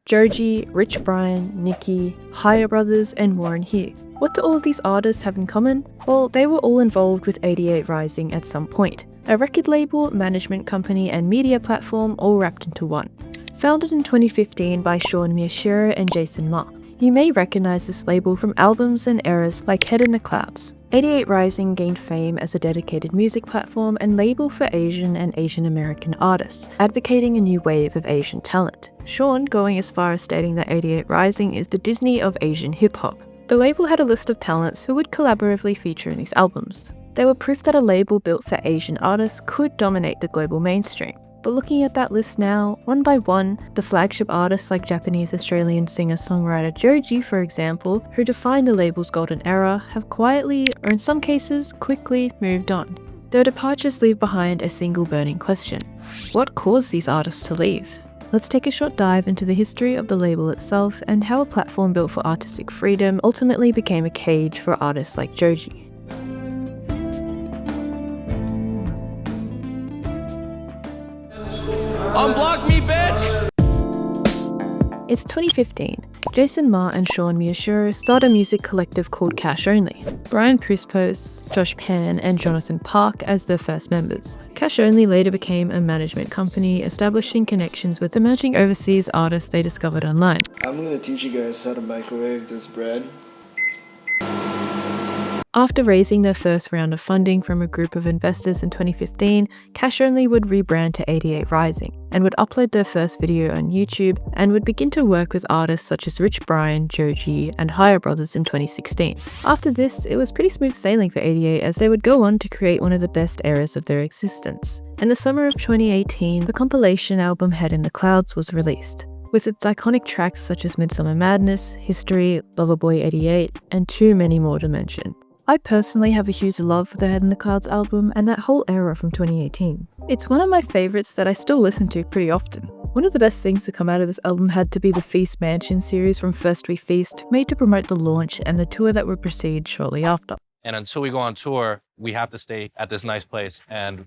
Joji, Rich Brian, Nicki, Higher Brothers, and Warren Here. What do all of these artists have in common? Well, they were all involved with 88rising at some point. A record label, management company, and media platform all wrapped into one. Founded in 2015 by Shawn Miyashiro and Jason Ma. You may recognize this label from albums and eras like Head in the Clouds. 88rising gained fame as a dedicated music platform and label for Asian and Asian American artists, advocating a new wave of Asian talent. Shawn going as far as stating that 88rising is the Disney of Asian hip-hop. The label had a list of talents who would collaboratively feature in these albums. They were proof that a label built for Asian artists could dominate the global mainstream. But looking at that list now, one by one, the flagship artists like Japanese-Australian singer-songwriter Joji, for example, who defined the label's golden era, have quietly, or in some cases, quickly moved on. Their departures leave behind a single burning question. What caused these artists to leave? Let's take a short dive into the history of the label itself and how a platform built for artistic freedom ultimately became a cage for artists like Joji. Unblock me, bitch! It's 2015. Jason Ma and Shawn Miyashiro start a music collective called Cash Only. Brian Prispos, Josh Pan, and Jonathan Park as their first members. Cash Only later became a management company, establishing connections with emerging overseas artists they discovered online. I'm gonna teach you guys how to microwave this bread. After raising their first round of funding from a group of investors in 2015, Cash Only would rebrand to 88rising and would upload their first video on YouTube and would begin to work with artists such as Rich Brian, Joji, and Higher Brothers in 2016. After this, it was pretty smooth sailing for 88 as they would go on to create one of the best eras of their existence. In the summer of 2018, the compilation album Head in the Clouds was released. With its iconic tracks such as Midsummer Madness, History, Loverboy 88, and too many more to mention. I personally have a huge love for the Head in the Clouds album and that whole era from 2018. It's one of my favorites that I still listen to pretty often. One of the best things to come out of this album had to be the Feast Mansion series from First We Feast, made to promote the launch and the tour that would proceed shortly after. And until we go on tour, we have to stay at this nice place and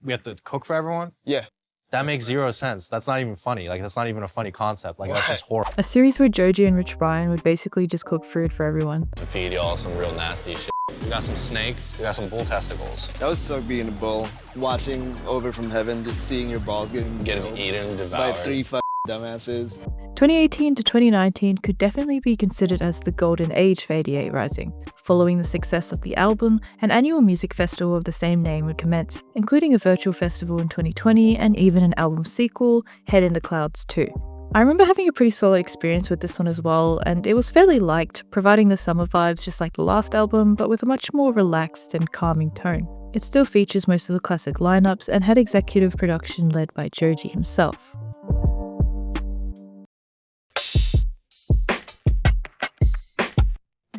we have to cook for everyone? Yeah. That makes zero sense. That's not even funny. Like, that's not even a funny concept. Like, that's just horrible. A series where Joji and Rich Brian would basically just cook food for everyone. To feed y'all some real nasty shit. We got some snake, we got some bull testicles. That would suck being a bull, watching over from heaven, just seeing your balls getting eaten, devoured. by three dumbasses. 2018 to 2019 could definitely be considered as the golden age for 88rising. Following the success of the album, an annual music festival of the same name would commence, including a virtual festival in 2020 and even an album sequel, Head in the Clouds 2. I remember having a pretty solid experience with this one as well, and it was fairly liked, providing the summer vibes just like the last album, but with a much more relaxed and calming tone. It still features most of the classic lineups and had executive production led by Joji himself.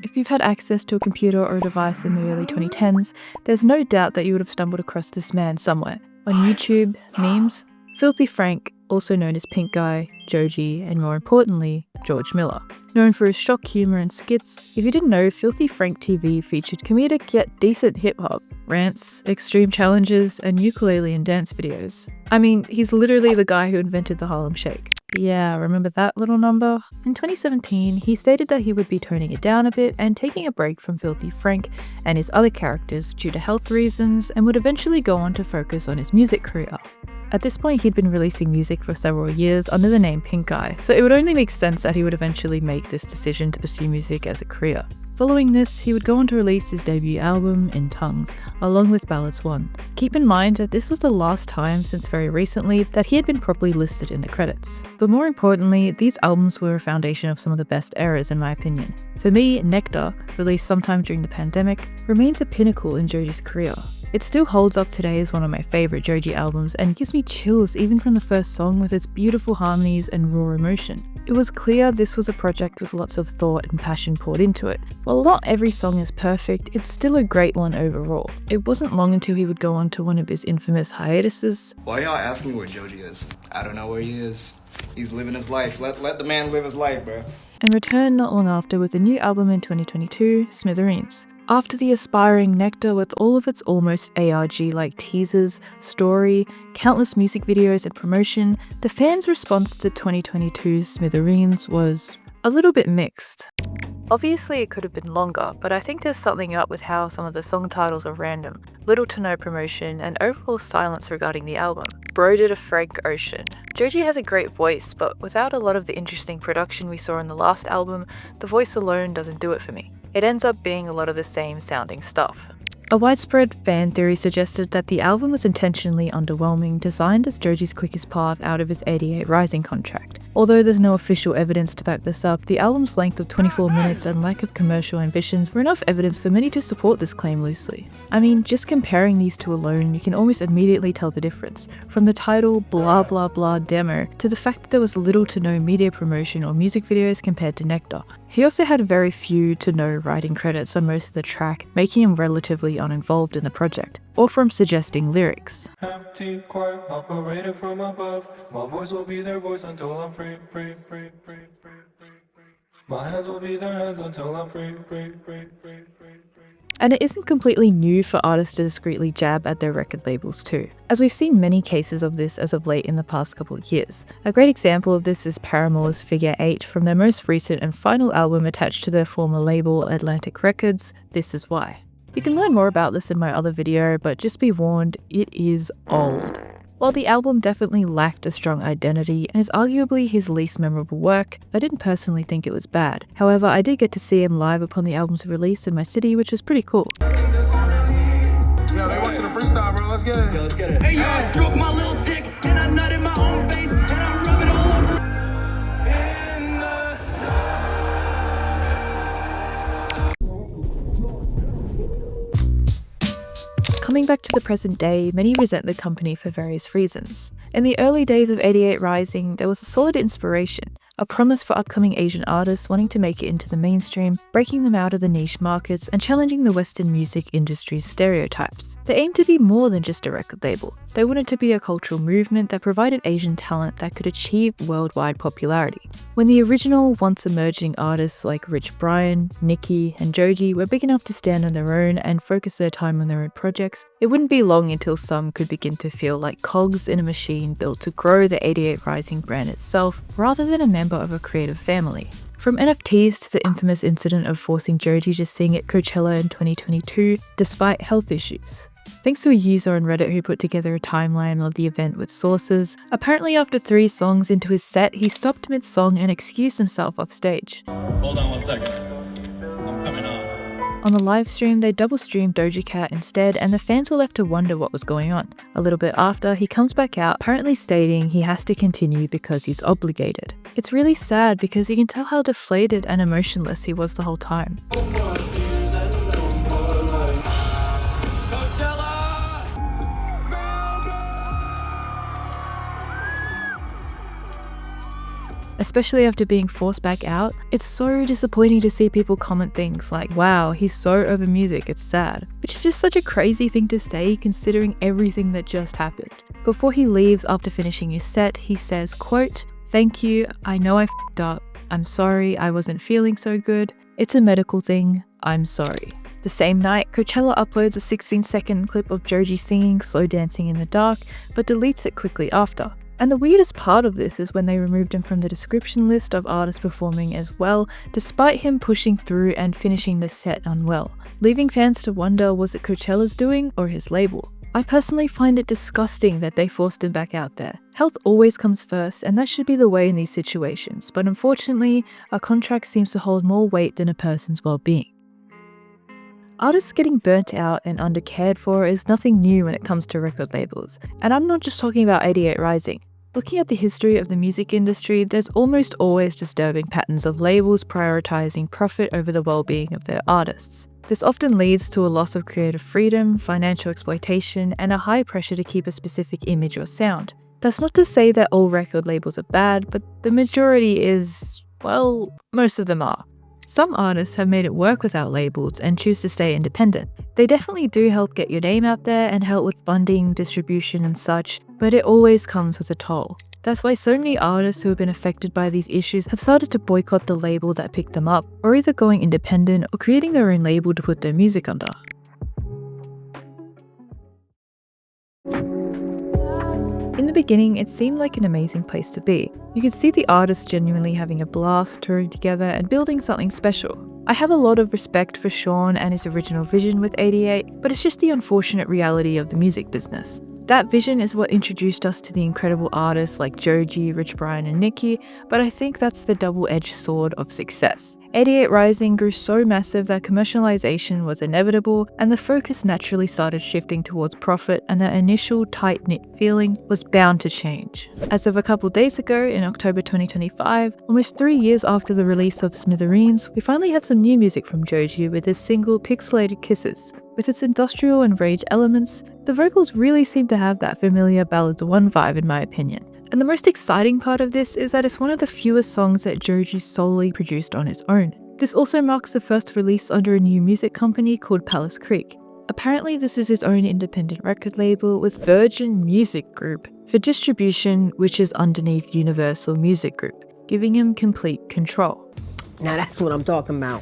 If you've had access to a computer or a device in the early 2010s, there's no doubt that you would have stumbled across this man somewhere. On YouTube, memes, Filthy Frank, also known as Pink Guy, Joji, and more importantly, George Miller. Known for his shock humor and skits, if you didn't know, Filthy Frank TV featured comedic yet decent hip-hop, rants, extreme challenges, and ukulele and dance videos. I mean, he's literally the guy who invented the Harlem Shake. Yeah, remember that little number? In 2017, he stated that he would be toning it down a bit and taking a break from Filthy Frank and his other characters due to health reasons and would eventually go on to focus on his music career. At this point, he'd been releasing music for several years under the name Pink Guy, so it would only make sense that he would eventually make this decision to pursue music as a career. Following this, he would go on to release his debut album, In Tongues, along with Ballads 1. Keep in mind that this was the last time since very recently that he had been properly listed in the credits. But more importantly, these albums were a foundation of some of the best eras in my opinion. For me, Nectar, released sometime during the pandemic, remains a pinnacle in Joji's career. It still holds up today as one of my favourite Joji albums and gives me chills even from the first song with its beautiful harmonies and raw emotion. It was clear this was a project with lots of thought and passion poured into it. While not every song is perfect, it's still a great one overall. It wasn't long until he would go on to one of his infamous hiatuses. Why y'all asking me where Joji is? I don't know where he is. He's living his life. Let the man live his life, bro. And returned not long after with a new album in 2022, Smithereens. After the aspiring Nectar with all of its almost ARG-like teasers, story, countless music videos and promotion, the fans' response to 2022's Smithereens was a little bit mixed. Obviously it could have been longer, but I think there's something up with how some of the song titles are random, little to no promotion, and overall silence regarding the album. Bro did a Frank Ocean. Joji has a great voice, but without a lot of the interesting production we saw in the last album, the voice alone doesn't do it for me. It ends up being a lot of the same sounding stuff. A widespread fan theory suggested that the album was intentionally underwhelming, designed as Joji's quickest path out of his 88RISING contract. Although there's no official evidence to back this up, the album's length of 24 minutes and lack of commercial ambitions were enough evidence for many to support this claim loosely. I mean, just comparing these two alone, you can almost immediately tell the difference, from the title blah blah blah demo to the fact that there was little to no media promotion or music videos compared to Nectar. He also had very few to no writing credits on most of the track, making him relatively uninvolved in the project, or from suggesting lyrics. Empty, quiet, operated from above. My voice will be their voice until I'm free. My hands will be their hands until I'm free. And it isn't completely new for artists to discreetly jab at their record labels too, as we've seen many cases of this as of late in the past couple of years. A great example of this is Paramore's Figure 8 from their most recent and final album attached to their former label Atlantic Records, This Is Why. You can learn more about this in my other video, but just be warned, it is old. While the album definitely lacked a strong identity and is arguably his least memorable work, I didn't personally think it was bad. However, I did get to see him live upon the album's release in my city, which was pretty cool. Yeah, they want you to freestyle, bro. Let's get it. Let's get it. Hey, yo, I stroke my little dick and I nut in my own face and I rub it all over. Coming back to the present day, many resent the company for various reasons. In the early days of 88RISING, there was a solid inspiration, a promise for upcoming Asian artists wanting to make it into the mainstream, breaking them out of the niche markets, and challenging the Western music industry's stereotypes. They aimed to be more than just a record label. They wanted to be a cultural movement that provided Asian talent that could achieve worldwide popularity. When the original, once emerging artists like Rich Brian, Nicki, and Joji were big enough to stand on their own and focus their time on their own projects, it wouldn't be long until some could begin to feel like cogs in a machine built to grow the 88RISING brand itself, rather than a member of a creative family. From NFTs to the infamous incident of forcing Joji to sing at Coachella in 2022, despite health issues. Thanks to a user on Reddit who put together a timeline of the event with sources, apparently after 3 songs into his set, he stopped mid-song and excused himself off stage. Hold on 1 second. I'm coming off. On the live stream, they double streamed Doja Cat instead, and the fans were left to wonder what was going on. A little bit after, he comes back out, apparently stating he has to continue because he's obligated. It's really sad because you can tell how deflated and emotionless he was the whole time. Especially after being forced back out, it's so disappointing to see people comment things like, wow, he's so over music, it's sad. Which is just such a crazy thing to say considering everything that just happened. Before he leaves after finishing his set, he says, quote, "Thank you, I know I f***ed up. I'm sorry, I wasn't feeling so good. It's a medical thing, I'm sorry." The same night, Coachella uploads a 16-second clip of Joji singing Slow Dancing in the Dark, but deletes it quickly after. And the weirdest part of this is when they removed him from the description list of artists performing as well, despite him pushing through and finishing the set unwell, leaving fans to wonder, was it Coachella's doing or his label? I personally find it disgusting that they forced him back out there. Health always comes first, and that should be the way in these situations, but unfortunately, a contract seems to hold more weight than a person's well-being. Artists getting burnt out and undercared for is nothing new when it comes to record labels, and I'm not just talking about 88RISING. Looking at the history of the music industry, there's almost always disturbing patterns of labels prioritizing profit over the well-being of their artists. This often leads to a loss of creative freedom, financial exploitation, and a high pressure to keep a specific image or sound. That's not to say that all record labels are bad, but the majority is, well, most of them are. Some artists have made it work without labels and choose to stay independent. They definitely do help get your name out there and help with funding, distribution and such, but it always comes with a toll. That's why so many artists who have been affected by these issues have started to boycott the label that picked them up, or either going independent or creating their own label to put their music under. In the beginning, it seemed like an amazing place to be. You could see the artists genuinely having a blast, touring together and building something special. I have a lot of respect for Sean and his original vision with 88, but it's just the unfortunate reality of the music business. That vision is what introduced us to the incredible artists like Joji, Rich Brian and Nicki, but I think that's the double-edged sword of success. 88rising grew so massive that commercialization was inevitable, and the focus naturally started shifting towards profit, and that initial tight-knit feeling was bound to change. As of a couple days ago, in October 2025, almost 3 years after the release of Smithereens, we finally have some new music from Joji with his single Pixelated Kisses. With its industrial and rage elements, the vocals really seem to have that familiar Ballads 1 vibe in my opinion. And the most exciting part of this is that it's one of the fewest songs that Joji solely produced on his own. This also marks the first release under a new music company called Palace Creek. Apparently this is his own independent record label with Virgin Music Group for distribution, which is underneath Universal Music Group, giving him complete control. Now that's what I'm talking about.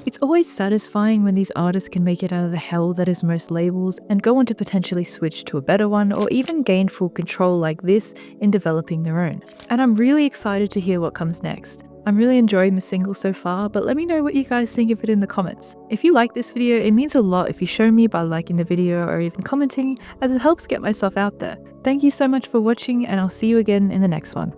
It's always satisfying when these artists can make it out of the hell that is most labels and go on to potentially switch to a better one or even gain full control like this in developing their own. And I'm really excited to hear what comes next. I'm really enjoying the single so far, but let me know what you guys think of it in the comments. If you like this video, it means a lot if you show me by liking the video or even commenting, as it helps get myself out there. Thank you so much for watching, and I'll see you again in the next one.